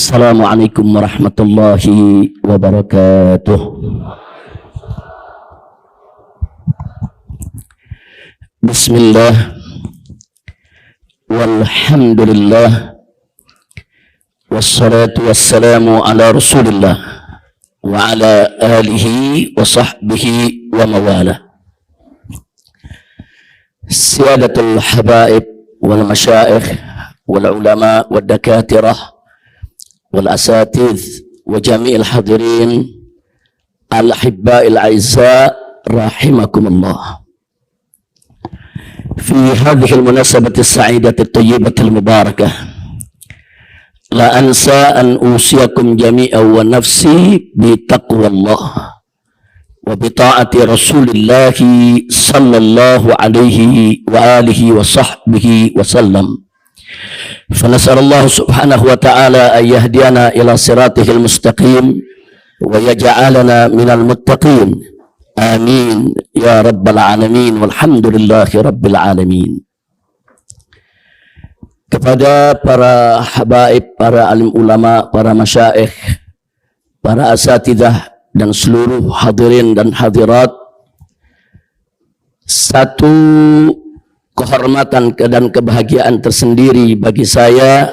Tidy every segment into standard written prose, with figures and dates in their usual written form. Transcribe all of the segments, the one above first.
Assalamualaikum warahmatullahi wabarakatuh. Bismillah, walhamdulillah, wassalatu wassalamu ala rasulillah wa ala alihi wa sahbihi wa mawala. Siyadatul habaib wal masyaikh wal ulama wal dakatirah wal asatiz wa jami'il hadirin al-hibba'il a'izza rahimakumullah. Fi hadhihi al-munasabati as-sa'idati at-tayyibati al-mubarakah la ansa an usiyakum jami'an wa nafsi bi taqwallah wa bi ta'ati Rasulillah sallallahu alaihi wa alihi wa sahbihi wa sallam. فنسأل الله سبحانه وتعالى أن يهدينا إلى صراطه المستقيم ويجعلنا من المتقين آمين يا رب العالمين والحمد لله رب العالمين. Kepada para habaib, para alim ulama, para masyaikh, para asatidah dan seluruh hadirin dan hadirat, satu kehormatan dan kebahagiaan tersendiri bagi saya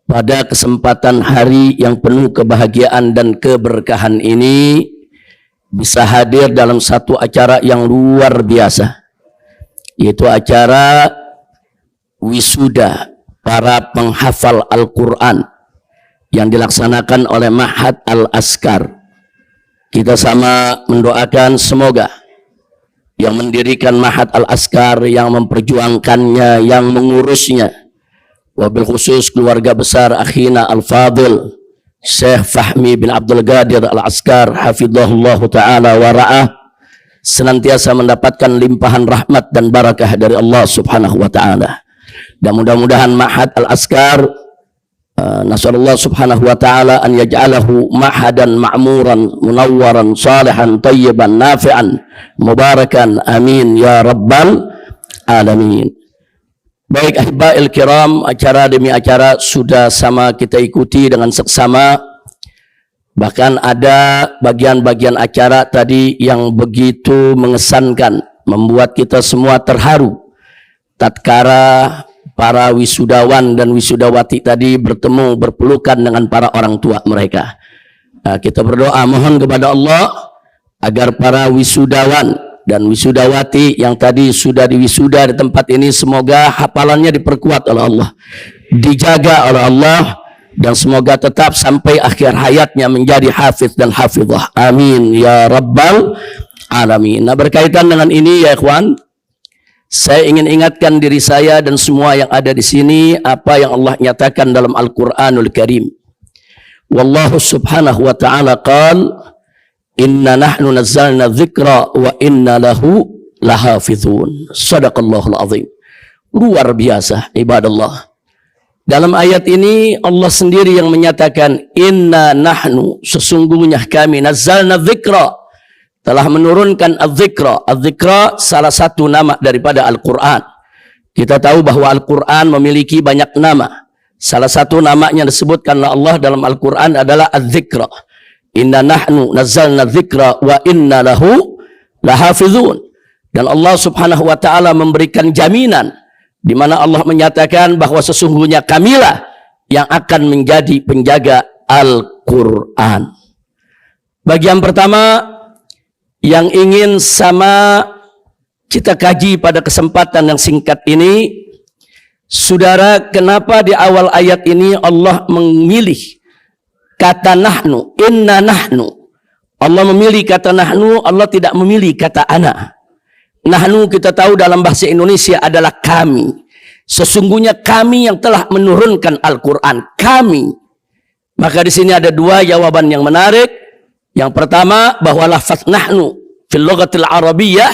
pada kesempatan hari yang penuh kebahagiaan dan keberkahan ini bisa hadir dalam satu acara yang luar biasa, yaitu acara wisuda para penghafal Al-Quran yang dilaksanakan oleh Ma'had Al-Askar. Kita sama mendoakan semoga yang mendirikan Ma'had Al-Askar, yang memperjuangkannya, yang mengurusnya, wabil khusus keluarga besar akhina Al-Fadil Syekh Fahmi bin Abdul Qadir Al-Askar hafidhahullah ta'ala wa ra'ah, senantiasa mendapatkan limpahan rahmat dan barakah dari Allah subhanahu wa ta'ala. Dan mudah-mudahan Ma'had Al-Askar nasallallahu subhanahu wa ta'ala an yaj'alahu ma'hadan ma'muran munawwaran salihan tayyiban nafi'an mubarakan amin ya rabbal alamin. Baik ahiba'il kiram, acara demi acara sudah sama kita ikuti dengan seksama. Bahkan ada bagian-bagian acara tadi yang begitu mengesankan, membuat kita semua terharu tatkala para wisudawan dan wisudawati tadi bertemu berpelukan dengan para orang tua mereka. Kita berdoa mohon kepada Allah agar para wisudawan dan wisudawati yang tadi sudah diwisuda di tempat ini, semoga hafalannya diperkuat oleh Allah, dijaga oleh Allah, dan semoga tetap sampai akhir hayatnya menjadi hafiz dan hafizah. Amin ya rabbal alamin. Nah, berkaitan dengan ini ya ikhwan, saya ingin ingatkan diri saya dan semua yang ada di sini apa yang Allah nyatakan dalam Al-Qur'anul Karim. Wallahu subhanahu wa ta'ala qala inna nahnu nazzalna dzikra wa inna lahu lahafizun. Shadaqallahul azim. Luar biasa ibadallah. Dalam ayat ini Allah sendiri yang menyatakan inna nahnu, sesungguhnya kami, nazzalna dzikra, telah menurunkan az-zikra. Az-zikra salah satu nama daripada Al-Quran. Kita tahu bahwa Al-Quran memiliki banyak nama. Salah satu namanya disebutkan oleh Allah dalam Al-Quran adalah az-zikra. Inna nahnu nazzalna dzikra wa inna lahu lahafizun. Dan Allah subhanahu wa ta'ala memberikan jaminan, di mana Allah menyatakan bahwa sesungguhnya kamilah yang akan menjadi penjaga Al-Quran. Bagian pertama yang ingin sama kita kaji pada kesempatan yang singkat ini, saudara, kenapa di awal ayat ini Allah memilih kata nahnu, inna nahnu. Allah memilih kata nahnu, Allah tidak memilih kata ana. Nahnu kita tahu dalam bahasa Indonesia adalah kami. Sesungguhnya kami yang telah menurunkan Al-Quran, kami. Maka di sini ada dua jawaban yang menarik. Yang pertama, bahwa lafaz nahnu fil lughatil arabiyyah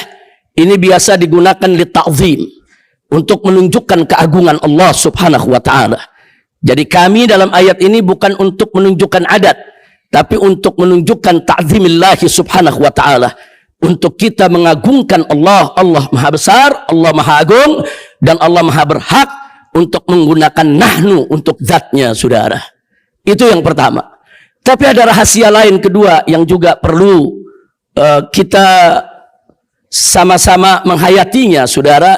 ini biasa digunakan li ta'zim, untuk menunjukkan keagungan Allah subhanahu wa ta'ala. Jadi kami dalam ayat ini bukan untuk menunjukkan adat, tapi untuk menunjukkan ta'zimillahi subhanahu wa ta'ala, untuk kita mengagungkan Allah. Allah maha besar, Allah maha agung, dan Allah maha berhak untuk menggunakan nahnu untuk zatnya, saudara. Itu yang pertama. Tapi ada rahasia lain kedua yang juga perlu kita sama-sama menghayatinya, saudara.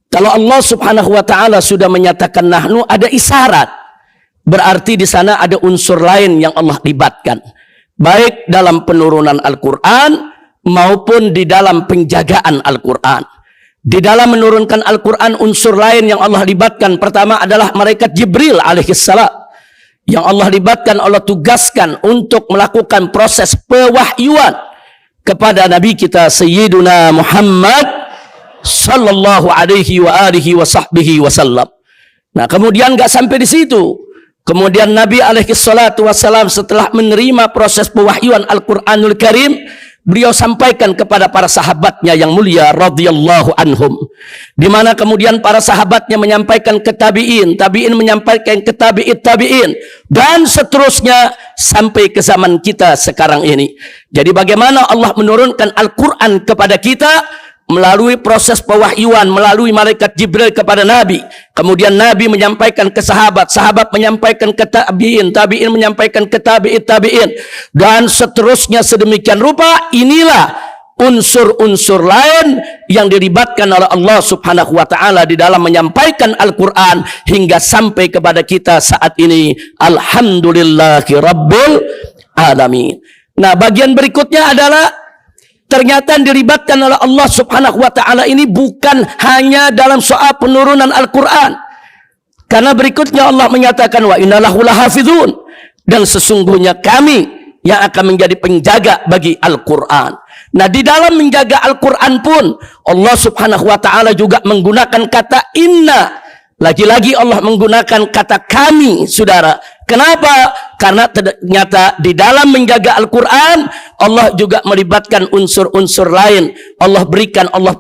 Kalau Allah Subhanahu wa taala sudah menyatakan nahnu, ada isyarat. Berarti di sana ada unsur lain yang Allah libatkan. Baik dalam penurunan Al-Qur'an maupun di dalam penjagaan Al-Qur'an. Di dalam menurunkan Al-Qur'an unsur lain yang Allah libatkan. Pertama adalah malaikat Jibril alaihissalam. Yang Allah libatkan, Allah tugaskan untuk melakukan proses pewahyuan kepada Nabi kita Sayyiduna Muhammad sallallahu alaihi wa alihi wa sahbihi wasallam. Nah, kemudian nggak sampai di situ. Kemudian Nabi alaihi salatu wasallam setelah menerima proses pewahyuan Al-Qur'anul Karim, beliau sampaikan kepada para sahabatnya yang mulia radhiyallahu anhum. Di mana kemudian para sahabatnya menyampaikan ke tabi'in, tabi'in menyampaikan ke tabi'in, dan seterusnya sampai ke zaman kita sekarang ini. Jadi bagaimana Allah menurunkan Al-Qur'an kepada kita melalui proses pewahyuan, melalui malaikat Jibril kepada Nabi. Kemudian Nabi menyampaikan ke sahabat, sahabat menyampaikan ke tabi'in, tabi'in menyampaikan ke tabi'in, dan seterusnya sedemikian rupa. Inilah unsur-unsur lain yang dilibatkan oleh Allah Subhanahu wa taala di dalam menyampaikan Al-Qur'an hingga sampai kepada kita saat ini. Alhamdulillahi rabbil alamin. Nah, bagian berikutnya adalah ternyata dilibatkan oleh Allah Subhanahu wa taala ini bukan hanya dalam soal penurunan Al-Qur'an. Karena berikutnya Allah menyatakan wa innalahu lahafizun, dan sesungguhnya kami yang akan menjadi penjaga bagi Al-Qur'an. Nah, di dalam menjaga Al-Qur'an pun Allah Subhanahu wa taala juga menggunakan kata inna. Lagi-lagi Allah menggunakan kata kami, saudara. Kenapa? Karena ternyata di dalam menjaga Al-Quran Allah juga melibatkan unsur-unsur lain. Allah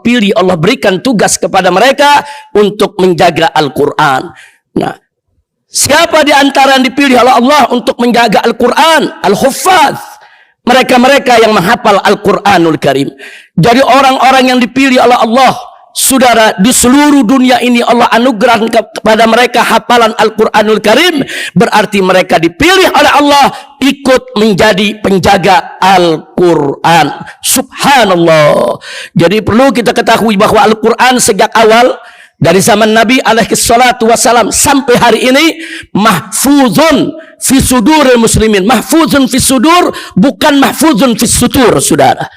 pilih, Allah berikan tugas kepada mereka untuk menjaga Al-Quran. Nah, siapa di antara yang dipilih oleh Allah untuk menjaga Al-Quran? Al-Huffaz. Mereka-mereka yang menghafal Al-Quranul Karim. Jadi orang-orang yang dipilih oleh Allah, saudara, di seluruh dunia ini Allah anugerahkan kepada mereka hafalan Al-Quranul Karim. Berarti mereka dipilih oleh Allah ikut menjadi penjaga Al-Quran. Subhanallah. Jadi perlu kita ketahui bahwa Al-Quran sejak awal dari zaman Nabi alaihi salatu wasalam sampai hari ini mahfuzun fi suduril muslimin. Mahfuzun fi sudur, bukan mahfuzun fi sutur, saudara.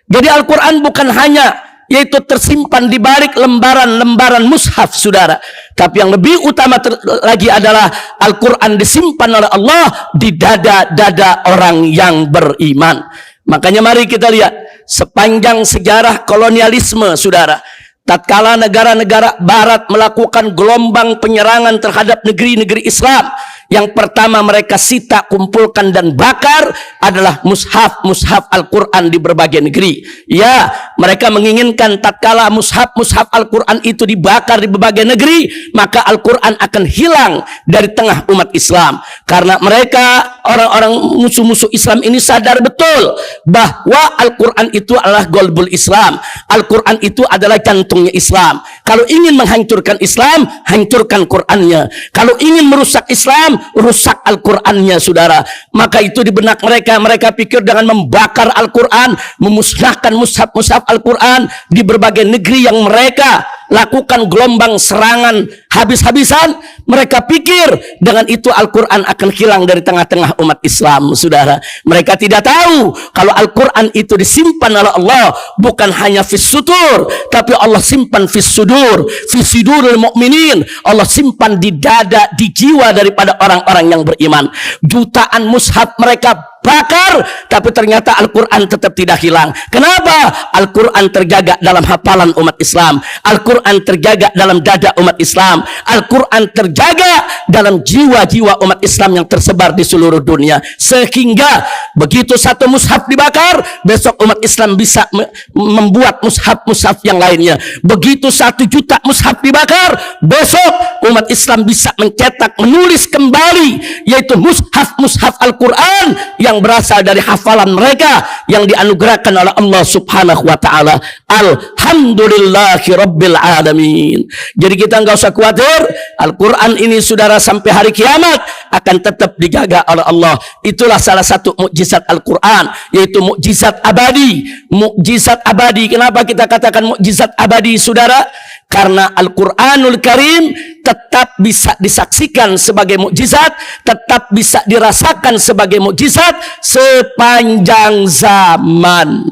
Jadi Al-Quran bukan hanya yaitu tersimpan di balik lembaran-lembaran mushaf, saudara. Tapi yang lebih utama lagi adalah Al-Quran disimpan oleh Allah di dada-dada orang yang beriman. Makanya mari kita lihat sepanjang sejarah kolonialisme, saudara. Tatkala negara-negara barat melakukan gelombang penyerangan terhadap negeri-negeri Islam, yang pertama mereka sita, kumpulkan dan bakar adalah mushaf Al-Quran di berbagai negeri. Ya, mereka menginginkan tatkala mushaf Al-Quran itu dibakar di berbagai negeri, maka Al-Quran akan hilang dari tengah umat Islam. Karena mereka, orang-orang musuh-musuh Islam ini sadar betul bahwa Al-Quran itu adalah golbul Islam. Al-Quran itu adalah jantungnya Islam. Kalau ingin menghancurkan Islam, hancurkan Qurannya. Kalau ingin merusak Islam, rusak Al-Qurannya, saudara. Maka itu di benak mereka, mereka pikir dengan membakar Al-Quran, memusnahkan mushaf Al-Quran di berbagai negeri yang mereka lakukan gelombang serangan habis-habisan, mereka pikir dengan itu Al-Quran akan hilang dari tengah-tengah umat Islam, saudara. Mereka tidak tahu kalau Al-Quran itu disimpan oleh Allah bukan hanya fis sutur, tapi Allah simpan fis sudur, fis suduril mukminin. Allah simpan di dada, di jiwa daripada orang-orang yang beriman. Jutaan mushaf mereka bakar, tapi ternyata Al-Quran tetap tidak hilang. Kenapa? Al-Quran terjaga dalam hafalan umat Islam. Al-Quran terjaga dalam dada umat Islam. Al-Quran terjaga dalam jiwa-jiwa umat Islam yang tersebar di seluruh dunia. Sehingga begitu satu mushaf dibakar, besok umat Islam bisa membuat mushaf yang lainnya. Begitu 1 juta mushaf dibakar, besok umat Islam bisa mencetak, menulis kembali, yaitu mushaf Al-Quran yang yang berasal dari hafalan mereka yang dianugerahkan oleh Allah Subhanahu wa taala. Alhamdulillahi rabbil alamin. Jadi kita enggak usah khawatir, Al-Qur'an ini saudara sampai hari kiamat akan tetap dijaga oleh Allah. Itulah salah satu mukjizat Al-Qur'an, yaitu mukjizat abadi. Mukjizat abadi. Kenapa kita katakan mukjizat abadi, saudara? Karena Al-Quranul Karim tetap bisa disaksikan sebagai mukjizat, tetap bisa dirasakan sebagai mukjizat sepanjang zaman.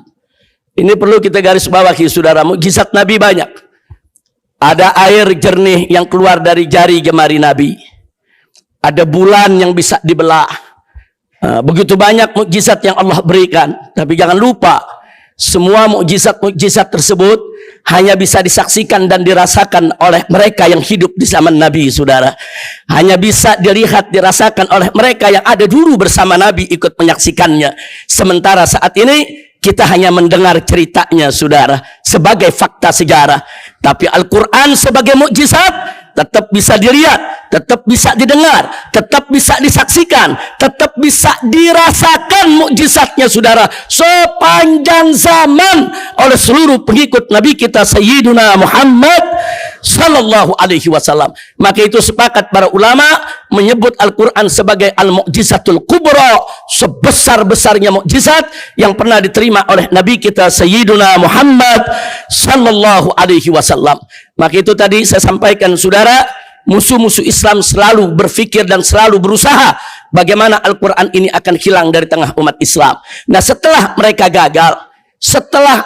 Ini perlu kita garis bawahi, saudara. Mukjizat Nabi banyak. Ada air jernih yang keluar dari jari jemari Nabi. Ada bulan yang bisa dibelah. Begitu banyak mukjizat yang Allah berikan. Tapi jangan lupa, semua mukjizat-mukjizat tersebut hanya bisa disaksikan dan dirasakan oleh mereka yang hidup di zaman Nabi, saudara. Hanya bisa dilihat, dirasakan oleh mereka yang ada dulu bersama Nabi, ikut menyaksikannya. Sementara saat ini kita hanya mendengar ceritanya, saudara, sebagai fakta sejarah. Tapi Al-Quran sebagai mukjizat tetap bisa dilihat, tetap bisa didengar, tetap bisa disaksikan, tetap bisa dirasakan mukjizatnya, saudara, sepanjang zaman oleh seluruh pengikut Nabi kita Sayyiduna Muhammad sallallahu alaihi wasallam. Maka itu sepakat para ulama menyebut Al-Quran sebagai Al-Mu'jizatul Kubra, sebesar-besarnya mukjizat yang pernah diterima oleh Nabi kita Sayyiduna Muhammad sallallahu alaihi wasallam. Maka itu tadi saya sampaikan, saudara, musuh-musuh Islam selalu berpikir dan selalu berusaha bagaimana Al-Quran ini akan hilang dari tengah umat Islam. Nah, setelah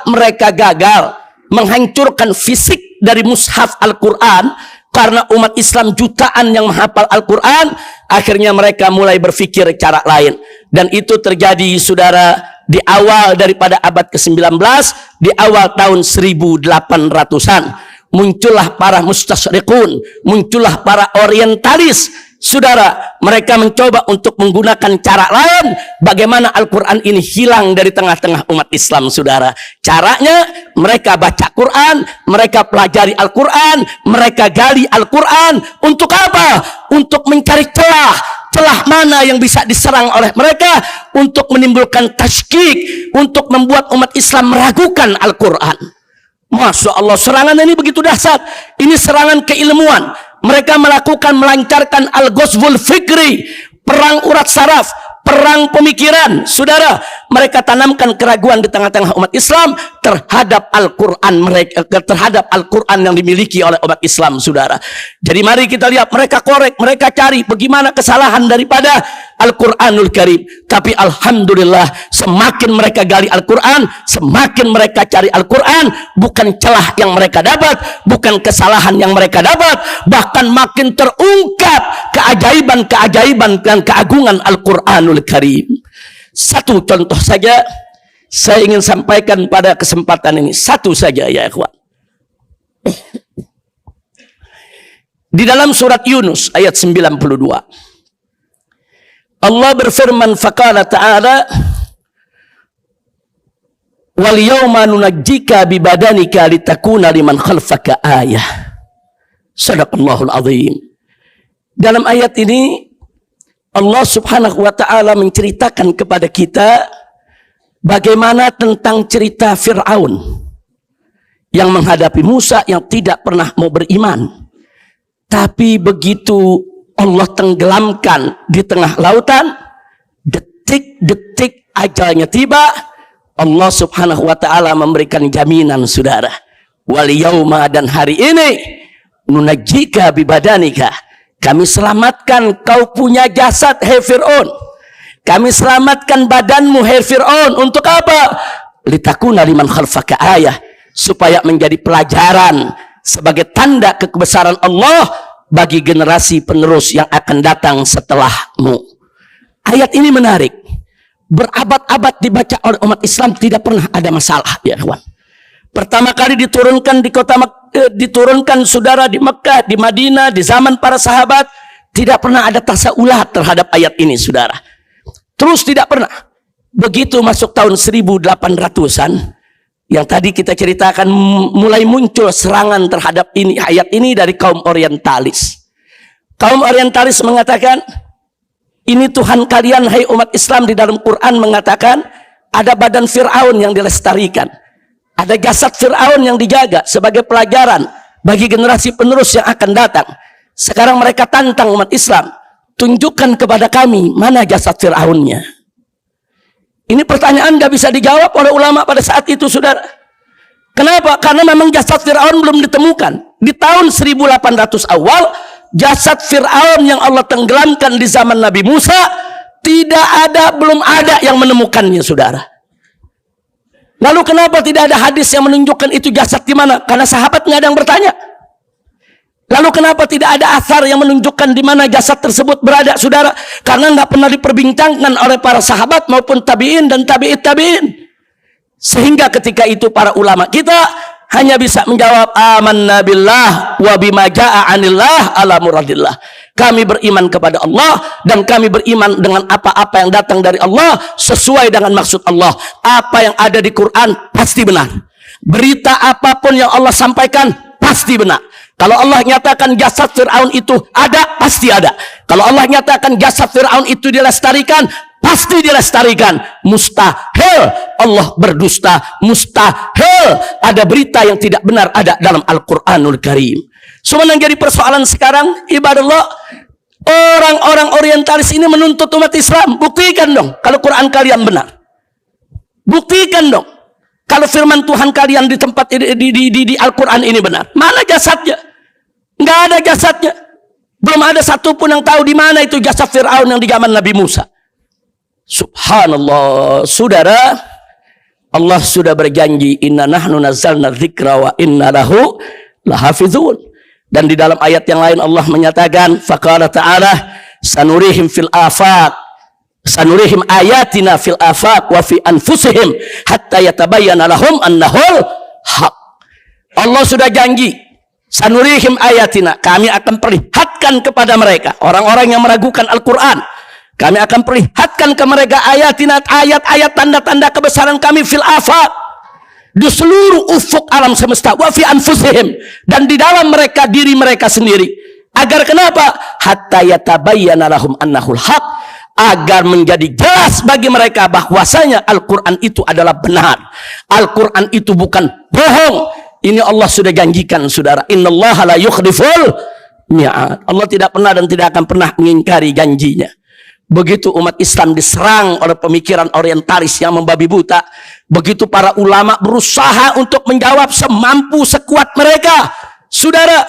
mereka gagal menghancurkan fisik dari mushaf Al-Quran, karena umat Islam jutaan yang menghafal Al-Quran, akhirnya mereka mulai berpikir cara lain. Dan itu terjadi, saudara, di awal daripada abad ke-19, di awal tahun 1800-an. Muncullah para mustasyriqun, muncullah para orientalis, saudara. Mereka mencoba untuk menggunakan cara lain bagaimana Al-Quran ini hilang dari tengah-tengah umat Islam, saudara. Caranya mereka baca Quran, mereka pelajari Al-Quran, mereka gali Al-Quran. Untuk apa? Untuk mencari celah mana yang bisa diserang oleh mereka, untuk menimbulkan tasykik, untuk membuat umat Islam meragukan Al-Quran. Masya Allah, serangan ini begitu dahsyat. Ini serangan keilmuan. Mereka melancarkan al-ghazwul fikri, perang urat saraf, perang pemikiran, saudara. Mereka tanamkan keraguan di tengah-tengah umat Islam terhadap Al-Quran mereka, terhadap Al-Quran yang dimiliki oleh umat Islam, saudara. Jadi mari kita lihat, mereka korek, mereka cari bagaimana kesalahan daripada Al-Quranul Karim. Tapi alhamdulillah, semakin mereka gali Al-Quran, semakin mereka cari Al-Quran, bukan celah yang mereka dapat, bukan kesalahan yang mereka dapat, bahkan makin terungkap keajaiban-keajaiban dan keagungan Al-Quranul Karim. Satu contoh saja saya ingin sampaikan pada kesempatan ini, satu saja ya ikhwan. Di dalam surat Yunus ayat 92, Allah berfirman, faqala ta'ala, wal yawma nunajjika bi badanika litakuna liman khalfaka ayah. Shadaqallahul azim. Dalam ayat ini Allah Subhanahu wa ta'ala menceritakan kepada kita bagaimana tentang cerita Fir'aun yang menghadapi Musa yang tidak pernah mau beriman. Tapi begitu Allah tenggelamkan di tengah lautan, detik-detik ajalnya tiba, Allah Subhanahu wa ta'ala memberikan jaminan, saudara. Wal yauma, dan hari ini, nunajjika bibadanika, kami selamatkan kau punya jasad, hai Fir'aun. Kami selamatkan badanmu, hai Fir'aun. Untuk apa? Litakuna liman khalfaka ayah, supaya menjadi pelajaran sebagai tanda kebesaran Allah bagi generasi penerus yang akan datang setelahmu. Ayat ini menarik. Berabad-abad dibaca oleh umat Islam, tidak pernah ada masalah, ya kawan. Pertama kali diturunkan saudara di Mekah, di Madinah, di zaman para sahabat, tidak pernah ada tasawulat terhadap ayat ini, saudara. Terus tidak pernah. Begitu masuk tahun 1800-an, yang tadi kita ceritakan, mulai muncul serangan terhadap ayat ini dari kaum orientalis. Kaum orientalis mengatakan, Ini Tuhan kalian, hai umat Islam, di dalam Quran mengatakan ada badan Fir'aun yang dilestarikan. Ada jasad Fir'aun yang dijaga sebagai pelajaran bagi generasi penerus yang akan datang. Sekarang mereka tantang umat Islam, tunjukkan kepada kami mana jasad Fir'aunnya. Ini pertanyaan gak bisa dijawab oleh ulama pada saat itu, saudara. Kenapa? Karena memang jasad Fir'aun belum ditemukan. Di tahun 1800 awal, jasad Fir'aun yang Allah tenggelamkan di zaman Nabi Musa, belum ada yang menemukannya, saudara. Lalu kenapa tidak ada hadis yang menunjukkan itu jasad di mana? Karena sahabat nggak ada yang bertanya. Lalu kenapa tidak ada athar yang menunjukkan di mana jasad tersebut berada, saudara? Karena nggak pernah diperbincangkan oleh para sahabat maupun tabi'in dan tabi'it tabi'in. Sehingga ketika itu para ulama kita hanya bisa menjawab amanna billah wa bima jaa 'anillah ala muradillah. Kami beriman kepada Allah dan kami beriman dengan apa-apa yang datang dari Allah sesuai dengan maksud Allah. Apa yang ada di Quran pasti benar. Berita apapun yang Allah sampaikan pasti benar. Kalau Allah nyatakan jasad Fir'aun itu ada, pasti ada. Kalau Allah nyatakan jasad Fir'aun itu dilestarikan, pasti dilestarikan. Mustahil Allah berdusta. Mustahil ada berita yang tidak benar ada dalam Al-Quranul Karim. Cuma yang jadi persoalan sekarang, ibadallah, orang-orang orientalis ini menuntut umat Islam. Buktikan dong kalau Quran kalian benar. Buktikan dong kalau firman Tuhan kalian di tempat di Al-Quran ini benar. Mana jasadnya? Nggak ada jasadnya. Belum ada satupun yang tahu di mana itu jasad Fir'aun yang di zaman Nabi Musa. Subhanallah, saudara, Allah sudah berjanji, inna nahnu nazzalna dzikra wa inna lahu lahafizun. Dan di dalam ayat yang lain Allah menyatakan, faqala ta'ala sanurihim fil afaq, sanurihim ayatina fil afaq wa fi anfusihim hatta yatabayyana lahum annahul haq. Allah sudah janji, sanurihim ayatina, kami akan perlihatkan kepada mereka, orang-orang yang meragukan Al-Quran, kami akan perlihatkan ke mereka ayatina, ayat-ayat tanda-tanda kebesaran kami fil afaq, di seluruh ufuk alam semesta, wa fi anfusihim, dan di dalam mereka, diri mereka sendiri. Agar kenapa? Hatta yatabayyana lahum annahul haq, agar menjadi jelas bagi mereka bahwasanya Al-Quran itu adalah benar, Al-Quran itu bukan bohong. Ini Allah sudah janjikan, saudara. Innallaha la yukhliful mi'ad. Allah tidak pernah dan tidak akan pernah mengingkari janjinya. Begitu umat Islam diserang oleh pemikiran orientalis yang membabi buta, begitu para ulama berusaha untuk menjawab semampu sekuat mereka, saudara,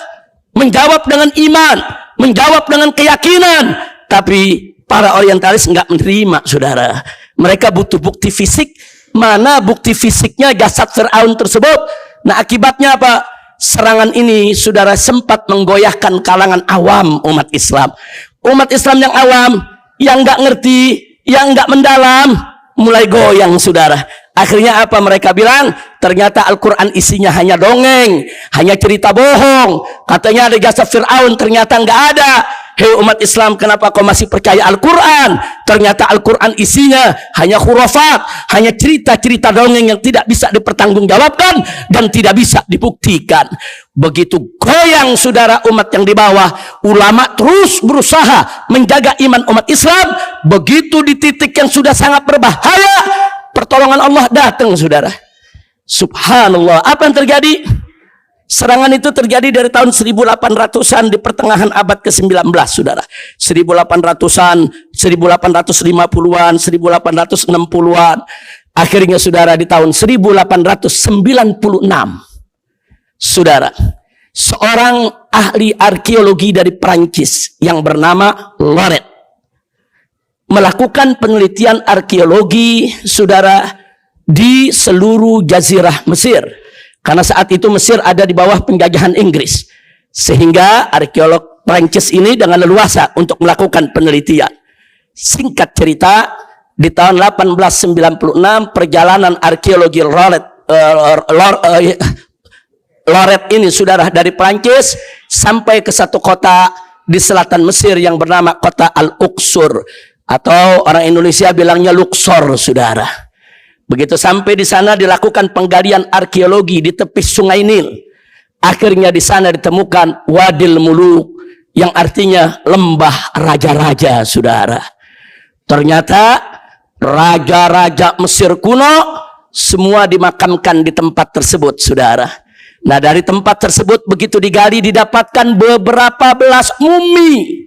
menjawab dengan iman, menjawab dengan keyakinan, tapi para orientalis nggak menerima, saudara. Mereka butuh bukti fisik. Mana bukti fisiknya jasad Fir'aun tersebut? Nah, akibatnya apa? Serangan ini, saudara, sempat menggoyahkan kalangan awam umat Islam. Umat Islam yang awam, yang nggak ngerti, yang nggak mendalam, mulai goyang, saudara. Akhirnya apa mereka bilang? Ternyata Al-Quran isinya hanya dongeng, hanya cerita bohong. Katanya ada jasad Fir'aun, ternyata nggak ada. Hei umat Islam, kenapa kau masih percaya Al-Quran? Ternyata Al-Quran isinya hanya khurafat, hanya cerita-cerita dongeng yang tidak bisa dipertanggungjawabkan dan tidak bisa dibuktikan. Begitu goyang, saudara, umat yang di bawah, ulama terus berusaha menjaga iman umat Islam. Begitu di titik yang sudah sangat berbahaya, pertolongan Allah datang, saudara. Subhanallah. Apa yang terjadi? Serangan itu terjadi dari tahun 1800-an, di pertengahan abad ke-19, saudara. 1800-an, 1850-an, 1860-an. Akhirnya, saudara, di tahun 1896, saudara, seorang ahli arkeologi dari Prancis yang bernama Loret melakukan penelitian arkeologi, saudara, di seluruh jazirah Mesir. Karena saat itu Mesir ada di bawah penjajahan Inggris. Sehingga arkeolog Prancis ini dengan leluasa untuk melakukan penelitian. Singkat cerita, di tahun 1896 perjalanan arkeologi Loret ini, saudara, dari Prancis sampai ke satu kota di selatan Mesir yang bernama kota Al-Uqsur, atau orang Indonesia bilangnya Luxor, saudara. Begitu sampai di sana dilakukan penggalian arkeologi di tepi Sungai Nil. Akhirnya di sana ditemukan Wadil Muluk, yang artinya lembah raja-raja, saudara. Ternyata raja-raja Mesir kuno semua dimakamkan di tempat tersebut, saudara. Nah, dari tempat tersebut begitu digali didapatkan beberapa belas mumi.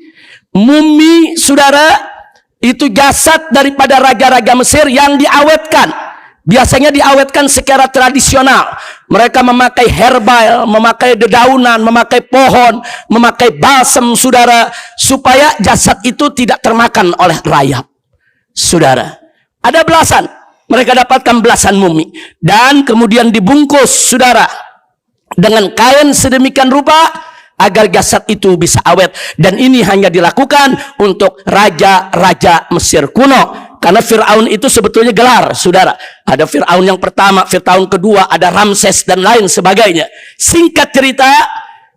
Mumi, saudara, itu jasad daripada raja-raja Mesir yang diawetkan. Biasanya diawetkan secara tradisional. Mereka memakai herbal, memakai dedaunan, memakai pohon, memakai balsam, saudara, supaya jasad itu tidak termakan oleh rayap. Saudara, ada belasan. Mereka dapatkan belasan mumi dan kemudian dibungkus, saudara, dengan kain sedemikian rupa agar jasad itu bisa awet. Dan ini hanya dilakukan untuk raja-raja Mesir kuno. Karena Fir'aun itu sebetulnya gelar, saudara. Ada Fir'aun yang pertama, Fir'aun kedua, ada Ramses dan lain sebagainya. Singkat cerita,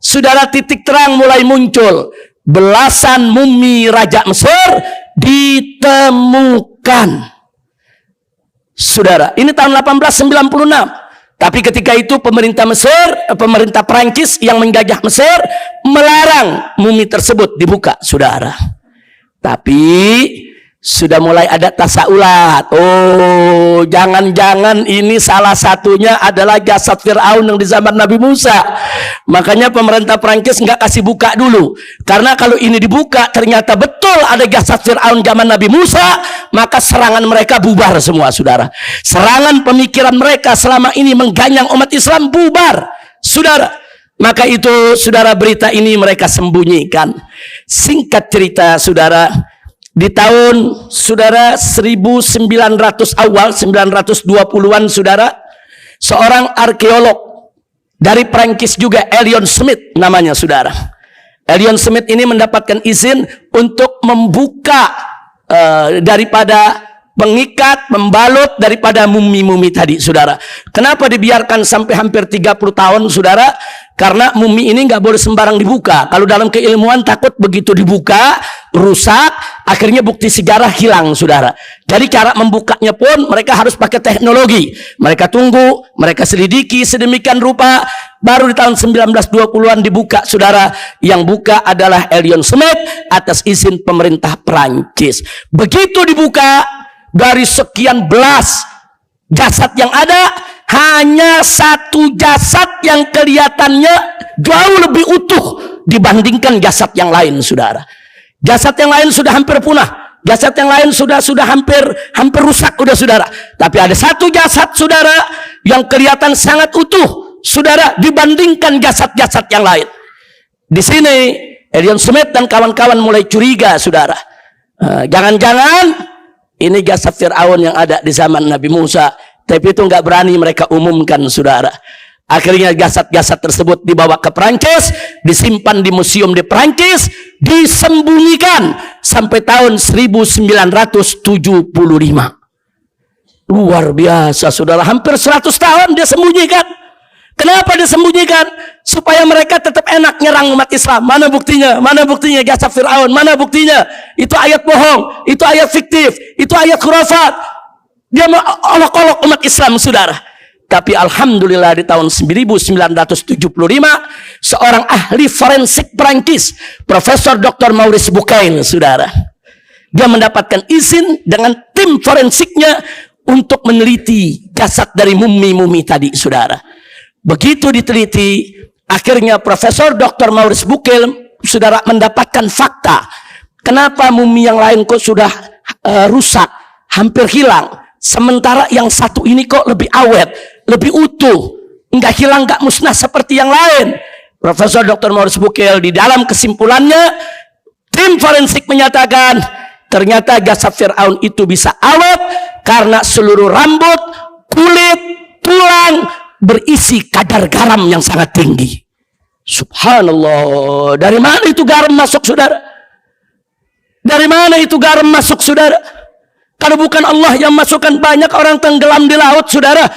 saudara, titik terang mulai muncul. Belasan mumi Raja Mesir ditemukan. Saudara, ini tahun 1896. Tapi ketika itu pemerintah Perancis yang menjajah Mesir melarang mumi tersebut dibuka, saudara. Tapi sudah mulai ada tasaulat. Oh, jangan-jangan ini salah satunya adalah jasad Fir'aun yang di zaman Nabi Musa. Makanya pemerintah Prancis nggak kasih buka dulu. Karena kalau ini dibuka ternyata betul ada jasad Fir'aun zaman Nabi Musa, maka serangan mereka bubar semua, saudara. Serangan pemikiran mereka selama ini mengganyang umat Islam bubar, saudara. Maka itu, saudara, berita ini mereka sembunyikan. Singkat cerita, saudara, di tahun, saudara, 1900 awal 920-an, saudara, seorang arkeolog dari Prancis juga, Elion Smith namanya, saudara. Elion Smith ini mendapatkan izin untuk membuka daripada pengikat, membalut daripada mumi-mumi tadi, saudara. Kenapa dibiarkan sampai hampir 30 tahun, saudara? Karena mumi ini nggak boleh sembarang dibuka. Kalau dalam keilmuan takut begitu dibuka rusak, akhirnya bukti sejarah hilang, saudara. Jadi cara membukanya pun mereka harus pakai teknologi. Mereka tunggu, mereka selidiki sedemikian rupa, baru di tahun 1920-an dibuka, saudara. Yang buka adalah Elion Smith atas izin pemerintah Prancis. Begitu dibuka, dari sekian belas jasad yang ada, hanya satu jasad yang kelihatannya jauh lebih utuh dibandingkan jasad yang lain, saudara. Jasad yang lain sudah hampir punah, jasad yang lain sudah hampir rusak, udah, saudara. Tapi ada satu jasad, saudara, yang kelihatan sangat utuh, saudara, dibandingkan jasad-jasad yang lain. Di sini Elion Smith dan kawan-kawan mulai curiga, saudara. Jangan-jangan ini jasad Fir'aun yang ada di zaman Nabi Musa. Tapi itu nggak berani mereka umumkan, saudara. Akhirnya jasad-jasad tersebut dibawa ke Prancis, disimpan di museum di Prancis, disembunyikan sampai tahun 1975. Luar biasa, saudara. Hampir 100 tahun dia sembunyikan. Kenapa disembunyikan? Supaya mereka tetap enak nyerang umat Islam. Mana buktinya? Mana buktinya jasad Fir'aun? Mana buktinya? Itu ayat bohong, itu ayat fiktif, itu ayat khurafat. Dia mau olok-olok umat Islam, saudara. Tapi alhamdulillah di tahun 1975 seorang ahli forensik Prancis, Profesor Dr. Maurice Bucaille, saudara, dia mendapatkan izin dengan tim forensiknya untuk meneliti jasad dari mumi-mumi tadi, saudara. Begitu diteliti, akhirnya Profesor Dr. Maurice Bucaille, saudara, mendapatkan fakta. Kenapa mumi yang lain kok sudah rusak, hampir hilang, sementara yang satu ini kok lebih awet, lebih utuh, nggak hilang, nggak musnah seperti yang lain. Profesor Dr. Maurice Bucaille di dalam kesimpulannya, tim forensik menyatakan ternyata jasad Fir'aun itu bisa awet karena seluruh rambut, kulit, tulang berisi kadar garam yang sangat tinggi. Subhanallah. Dari mana itu garam masuk, saudara? Dari mana itu garam masuk, saudara? Kalau bukan Allah yang masukkan, banyak orang tenggelam di laut, saudara.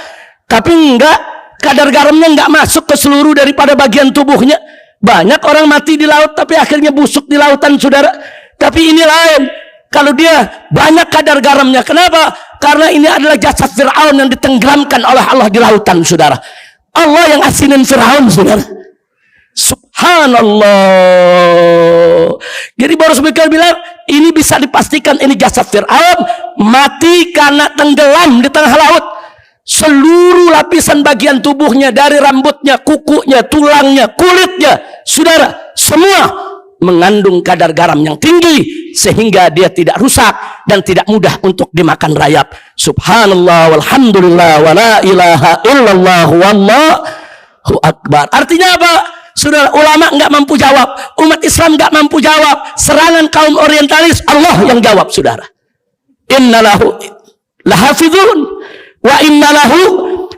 Tapi enggak, kadar garamnya enggak masuk ke seluruh daripada bagian tubuhnya. Banyak orang mati di laut tapi akhirnya busuk di lautan, saudara. Tapi ini lain. Kalau dia banyak kadar garamnya, kenapa? Karena ini adalah jasad Fir'aun yang ditenggelamkan oleh Allah di lautan, saudara. Allah yang asinin Fir'aun, saudara. Subhanallah. Subhanallah. Jadi Boris Mikhail bilang, ini bisa dipastikan ini jasad Fir'aun mati karena tenggelam di tengah laut. Seluruh lapisan bagian tubuhnya, dari rambutnya, kukunya, tulangnya, kulitnya, saudara, semua mengandung kadar garam yang tinggi sehingga dia tidak rusak dan tidak mudah untuk dimakan rayap. Subhanallah walhamdulillah wa la ilaha illallah wallahu akbar. Artinya apa? Saudara, ulama nggak mampu jawab, umat Islam nggak mampu jawab, serangan kaum orientalis Allah yang jawab, saudara. Innalahu lahafidhun wa innalahu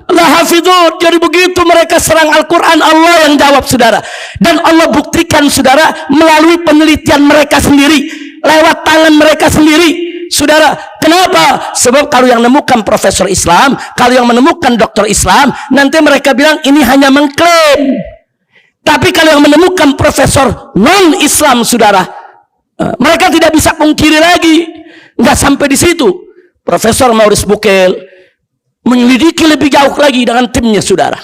lahafidhun. Jadi begitu mereka serang Al-Quran, Allah yang jawab, saudara. Dan Allah buktikan, saudara, melalui penelitian mereka sendiri, lewat tangan mereka sendiri. Saudara, kenapa? Sebab kalau yang menemukan profesor Islam, kalau yang menemukan dokter Islam, nanti mereka bilang ini hanya mengklaim. Tapi kalau yang menemukan profesor non-Islam, saudara, mereka tidak bisa pungkiri lagi. Nggak sampai di situ. Profesor Maurice Bucaille menyelidiki lebih jauh lagi dengan timnya, saudara.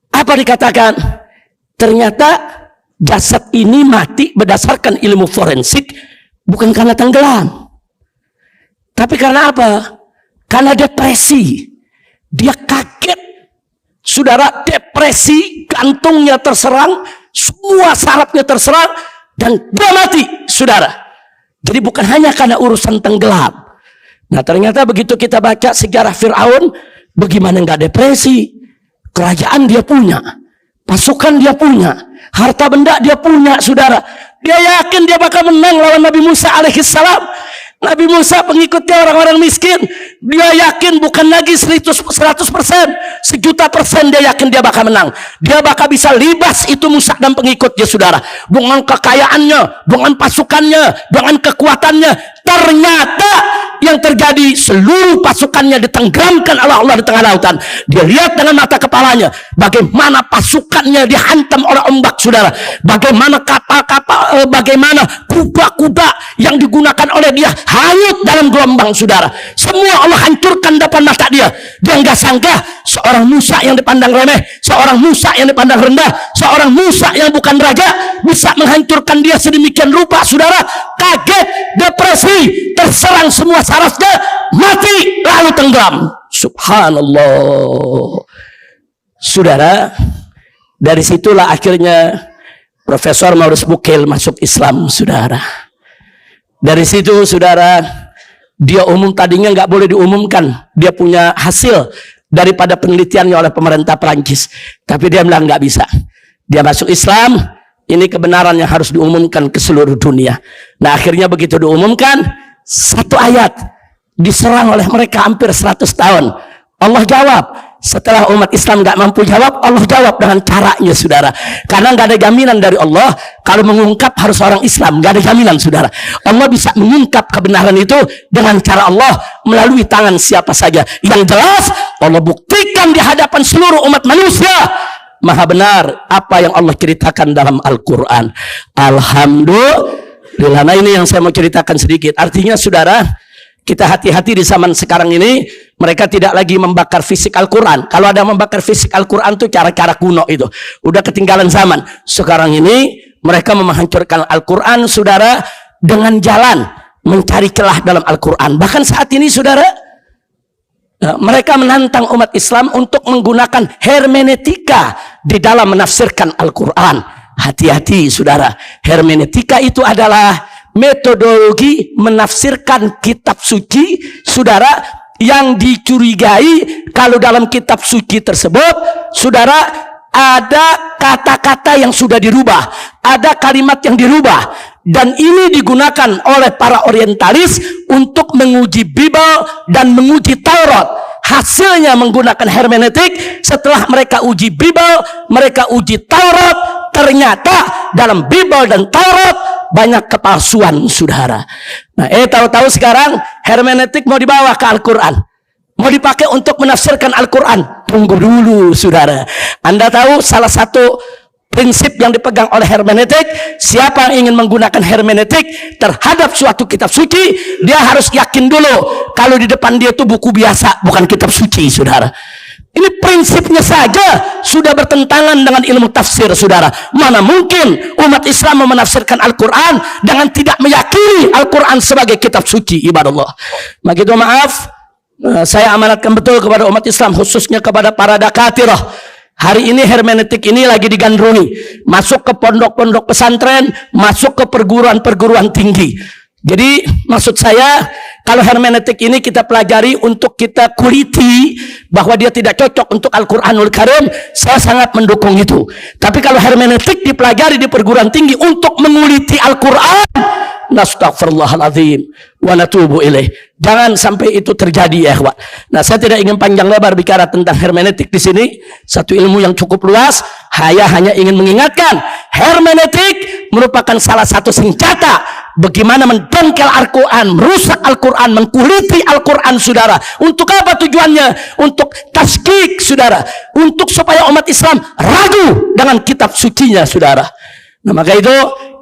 Apa dikatakan? Ternyata jasad ini mati berdasarkan ilmu forensik bukan karena tenggelam, tapi karena apa? Karena depresi. Dia kaget, saudara, depresi, gantungnya terserang, semua sarafnya terserang, dan dia mati, saudara. Jadi bukan hanya karena urusan tenggelam. Nah, ternyata begitu kita baca sejarah Fir'aun, bagaimana nggak depresi? Kerajaan dia punya, pasukan dia punya, harta benda dia punya, saudara. Dia yakin dia bakal menang lawan Nabi Musa alaihissalam. Nabi Musa pengikutnya orang-orang miskin. Dia yakin bukan lagi 100%, 1.000.000% dia yakin dia bakal menang. Dia bakal bisa libas itu Musa dan pengikutnya, saudara. Dengan kekayaannya, dengan pasukannya, dengan kekuatannya. Ternyata yang terjadi, seluruh pasukannya ditenggelamkan oleh Allah di tengah lautan. Dia lihat dengan mata kepalanya bagaimana pasukannya dihantam oleh ombak, saudara. Bagaimana kapal-kapal, bagaimana kuda-kuda yang digunakan oleh dia hanyut dalam gelombang, saudara. Semua Allah hancurkan depan mata dia. Dia nggak sangka seorang Musa yang dipandang remeh, seorang Musa yang dipandang rendah, seorang Musa yang bukan raja bisa menghancurkan dia sedemikian rupa, saudara. Kaget, depresi, terserang semua sarafnya, mati lalu tenggelam. Subhanallah. Saudara, dari situlah akhirnya Profesor Maurice Bucaille masuk Islam, saudara. Dari situ, saudara, dia tadinya nggak boleh diumumkan dia punya hasil daripada penelitiannya oleh pemerintah Perancis, tapi dia bilang nggak bisa. Dia masuk Islam, ini kebenaran yang harus diumumkan ke seluruh dunia. Nah, akhirnya begitu diumumkan, satu ayat diserang oleh mereka hampir 100 tahun. Allah jawab. Setelah umat Islam nggak mampu jawab, Allah jawab dengan caranya, saudara. Karena nggak ada jaminan dari Allah kalau mengungkap harus orang Islam, nggak ada jaminan, saudara. Allah bisa mengungkap kebenaran itu dengan cara Allah melalui tangan siapa saja. Yang jelas Allah buktikan di hadapan seluruh umat manusia maha benar apa yang Allah ceritakan dalam Al-Quran. Alhamdulillah. Nah, ini yang saya mau ceritakan sedikit. Artinya, saudara, kita hati-hati di zaman sekarang ini. Mereka tidak lagi membakar fisik Al-Quran. Kalau ada membakar fisik Al-Quran itu cara-cara kuno itu. Udah ketinggalan zaman. Sekarang ini mereka menghancurkan Al-Quran, saudara, dengan jalan mencari celah dalam Al-Quran. Bahkan saat ini, saudara, mereka menantang umat Islam untuk menggunakan hermeneutika di dalam menafsirkan Al-Quran. Hati-hati, saudara. Hermeneutika itu adalah metodologi menafsirkan kitab suci, saudara, yang dicurigai kalau dalam kitab suci tersebut, saudara, ada kata-kata yang sudah dirubah, ada kalimat yang dirubah, dan ini digunakan oleh para orientalis untuk menguji Bible dan menguji Taurat. Hasilnya menggunakan hermeneutik. Setelah mereka uji Bible, mereka uji Taurat, ternyata dalam Bible dan Taurat banyak kepalsuan, saudara. Nah, tahu-tahu sekarang hermeneutik mau dibawa ke Al-Quran, mau dipakai untuk menafsirkan Al-Quran. Tunggu dulu, saudara. Anda tahu salah satu prinsip yang dipegang oleh hermeneutik, siapa yang ingin menggunakan hermeneutik terhadap suatu kitab suci, dia harus yakin dulu kalau di depan dia itu buku biasa, bukan kitab suci, saudara. Ini prinsipnya saja sudah bertentangan dengan ilmu tafsir, saudara. Mana mungkin umat Islam menafsirkan Al-Quran dengan tidak meyakini Al-Quran sebagai kitab suci, ibadallah. Maka itu maaf, saya amanatkan betul kepada umat Islam, khususnya kepada para dakatirah. Hari ini hermeneutik ini lagi digandrungi, masuk ke pondok-pondok pesantren, masuk ke perguruan-perguruan tinggi. Jadi maksud saya, kalau hermeneutik ini kita pelajari untuk kita kuliti bahwa dia tidak cocok untuk Al-Quranul Karim, saya sangat mendukung itu. Tapi kalau hermeneutik dipelajari di perguruan tinggi untuk menguliti Al-Quran, nastaghfirullahaladzim wa natubu ilaih. Jangan sampai itu terjadi, ya ikhwan. Nah, saya tidak ingin panjang lebar bicara tentang hermeneutik di sini. Satu ilmu yang cukup luas. Saya hanya ingin mengingatkan, hermeneutik merupakan salah satu senjata bagaimana mendongkel Al-Quran, merusak Al-Quran, mengkuliti Al-Quran, saudara. Untuk apa tujuannya? Untuk taskik, saudara. Untuk supaya umat Islam ragu dengan kitab sucinya, saudara. Nah, maka itu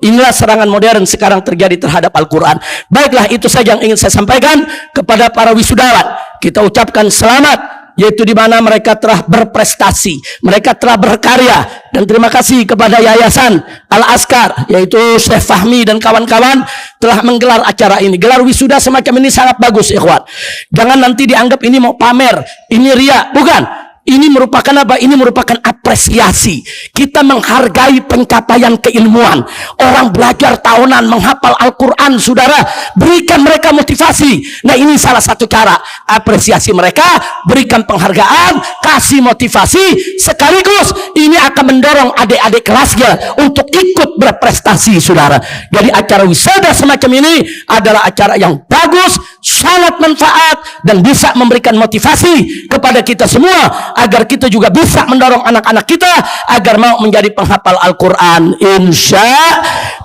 inilah serangan modern sekarang terjadi terhadap Al-Quran. Baiklah, itu saja yang ingin saya sampaikan kepada para wisudawan. Kita ucapkan selamat, yaitu di mana mereka telah berprestasi, mereka telah berkarya, dan terima kasih kepada Yayasan Al-Askar, yaitu Syekh Fahmi dan kawan-kawan telah menggelar acara ini. Gelar wisuda semacam ini sangat bagus, ikhwan. Jangan nanti dianggap ini mau pamer, ini ria, bukan. Ini merupakan apa? Ini merupakan apresiasi. Kita menghargai pencapaian keilmuan. Orang belajar tahunan menghafal Al-Quran, saudara. Berikan mereka motivasi. Nah, ini salah satu cara apresiasi mereka. Berikan penghargaan, kasih motivasi. Sekaligus ini akan mendorong adik-adik kelasnya untuk ikut berprestasi, saudara. Jadi acara wisuda semacam ini adalah acara yang bagus, sangat manfaat, dan bisa memberikan motivasi kepada kita semua agar kita juga bisa mendorong anak-anak kita agar mau menjadi penghafal Al-Quran, insya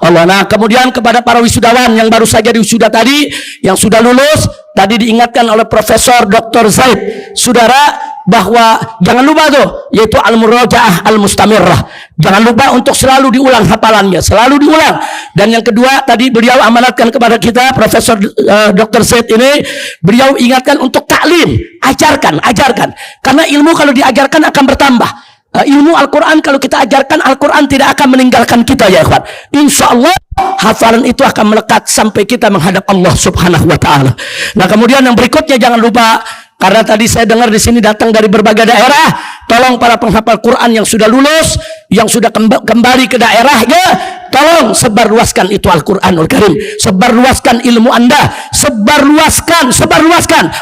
Allah. Nah, kemudian kepada para wisudawan yang baru saja diwisuda tadi, yang sudah lulus, tadi diingatkan oleh Profesor Dr. Zaid, saudara, bahwa jangan lupa tuh, yaitu al-murajaah al-mustamirrah. Jangan lupa untuk selalu diulang hafalannya, selalu diulang. Dan yang kedua, tadi beliau amanatkan kepada kita, Profesor Dr. Zaid ini, beliau ingatkan untuk taklim, ajarkan. Karena ilmu kalau diajarkan akan bertambah. Ilmu Al-Quran kalau kita ajarkan, Al-Quran tidak akan meninggalkan kita, ya ikhwan. Insya Allah hafalan itu akan melekat sampai kita menghadap Allah Subhanahu wa Ta'ala. Nah, kemudian yang berikutnya jangan lupa, karena tadi saya dengar di sini datang dari berbagai daerah, tolong para penghafal Quran yang sudah lulus, yang sudah kembali ke daerahnya, tolong sebarluaskan itu Al-Quranul Karim, sebarluaskan ilmu Anda, sebarluaskan,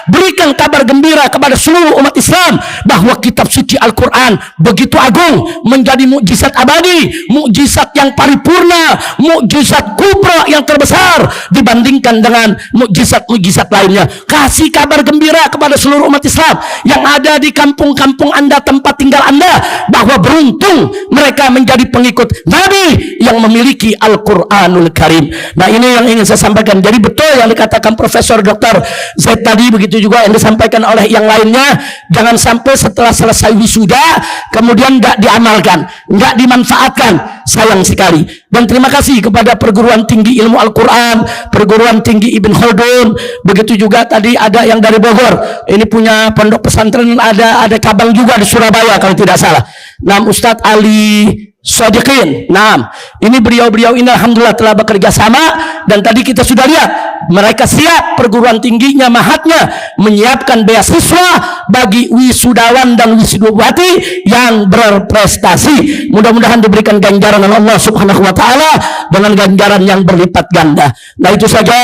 berikan kabar gembira kepada seluruh umat Islam bahwa kitab suci Al-Quran begitu agung, menjadi mukjizat abadi, mukjizat yang paripurna, mukjizat kubra yang terbesar dibandingkan dengan mukjizat-mukjizat lainnya. Kasih kabar gembira kepada seluruh umat Islam yang ada di kampung-kampung Anda, tempat tinggal Anda, bahwa beruntung mereka menjadi pengikut Nabi yang memiliki Al-Quranul Karim. Nah, ini yang ingin saya sampaikan. Jadi betul yang dikatakan Profesor Dr. Zaid tadi, begitu juga yang disampaikan oleh yang lainnya. Jangan sampai setelah selesai wisuda kemudian nggak diamalkan, nggak dimanfaatkan. Sayang sekali. Dan terima kasih kepada perguruan tinggi ilmu Al-Quran, perguruan tinggi Ibn Khaldun. Begitu juga tadi ada yang dari Bogor. Ini punya pondok pesantren, ada cabang juga di Surabaya kalau tidak salah. Nah, Ustadz Ali Sadiqin. Nah, ini beliau-beliau ini alhamdulillah telah bekerja sama, dan tadi kita sudah lihat mereka siap, perguruan tingginya, mahatnya menyiapkan beasiswa bagi wisudawan dan wisudawati yang berprestasi. Mudah-mudahan diberikan ganjaran oleh Allah Subhanahu wa Ta'ala dengan ganjaran yang berlipat ganda. Nah, itu saja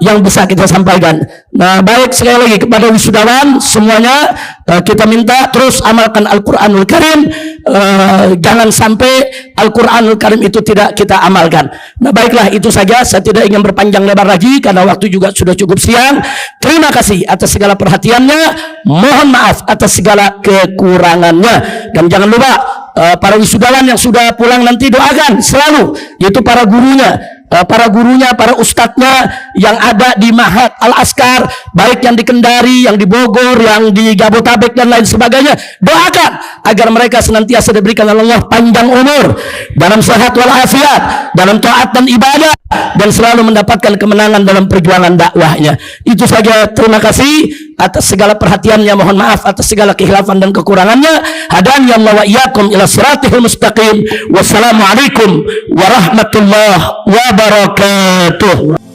yang bisa kita sampaikan. Nah, baik, sekali lagi kepada wisudawan semuanya, kita minta terus amalkan Al-Quranul Karim. Jangan sampai Al-Quranul Karim itu tidak kita amalkan. Nah, baiklah, itu saja. Saya tidak ingin berpanjang lebar lagi karena waktu juga sudah cukup siang. Terima kasih atas segala perhatiannya. Mohon maaf atas segala kekurangannya. Dan jangan lupa para wisudawan yang sudah pulang nanti doakan selalu, yaitu para gurunya, para ustadznya yang ada di Ma'had Al-Askar, baik yang di Kendari, yang di Bogor, yang di Jabodetabek dan lain sebagainya. Doakan agar mereka senantiasa diberikan Allah panjang umur, dalam sehat walafiat, dalam taat dan ibadah, dan selalu mendapatkan kemenangan dalam perjuangan dakwahnya. Itu saja, terima kasih atas segala perhatiannya, mohon maaf atas segala kekhilafan dan kekurangannya. Hadani Allah wa iyyakum ila siratal mustaqim. Wassalamualaikum warahmatullahi wabarakatuh.